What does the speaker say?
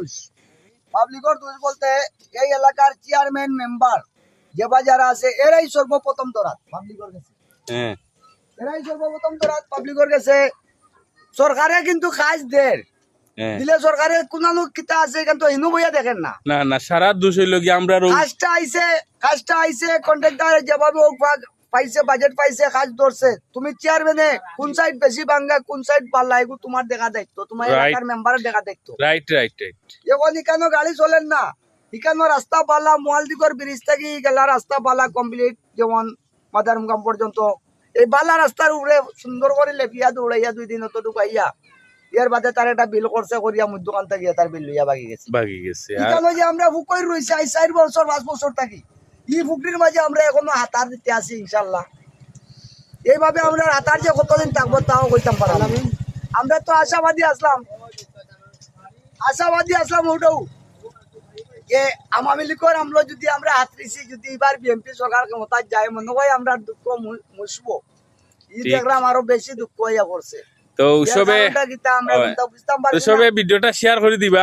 দোষ। পাবলিকর দোষ বলতে এই এলাকার চেয়ারম্যান মেম্বার যে যারা আছে এরাই সর্বপ্রথম দরাত পাবলিকর কাছে। হ্যাঁ এরাই সর্বপ্রথম দরাত পাবলিকর কাছে। সরকারে কিন্তু কাজ দেয় হ্যাঁ দিলে সরকারের কোন কিতা আছে কিন্তু ইনু বইয়া দেখেন না। না না সারা দোষ হইল কি আমরা কাজটা আইছে কন্ট্রাক্টর যেভাবে হোক পাইছে বাজেট পাইছে কাজ ধরছে। তুমি চেয়ারম্যানে কোন সাইড বেশি ভাঙ্গা কোন সাইড পাল্লা এগুলো তোমার দেখা দায়িত্ব, তোমার Right. এলাকার মেম্বারের দেখা দায়িত্ব। রাইট রাইট রাইট এখন এখানে গাড়ি চলেন না, এখানে রাস্তা পালা মোয়ালদিগর ব্রিজ থেকে গেলা রাস্তা পালা কমপ্লিট, যেমন মাদারমুকাম পর্যন্ত এই বালা রাস্তার উপরে সুন্দর করে লেপিয়া দৌড়াইয়া 2 দিন তো ঢুকাইয়া এর বাদে তার একটা বিল করছে করিয়া মধ্যখান থেকে তার বিল লইয়া বাগি গেছে। বাকি গেছে আর এখানে যে আমরা ফুকই রয়েছি 4 বছর 5 বছর থাকি এই ফুকরির মাঝে আমরা এখনো হাতার দিতে আছি ইনশাল্লাহ। এইভাবে আমরা হাতার যে কতদিন থাকবো তাও কইতাম পারলাম। আমরা তো আশাবাদী আসলাম ওটাও যে আওয়ামী লীগের আমলো যদি আমরা হাতরিছি যদি এবার বিএনপি সরকার ক্ষমতায় যায় মনে হয় আমরা দুঃখ মুছবো। এই ঠিক। দেখলাম আরো বেশি দুঃখ হইয়া করছে। তো সবে আমরা বুঝতাম পারি ভিডিওটা শেয়ার করে দিবা।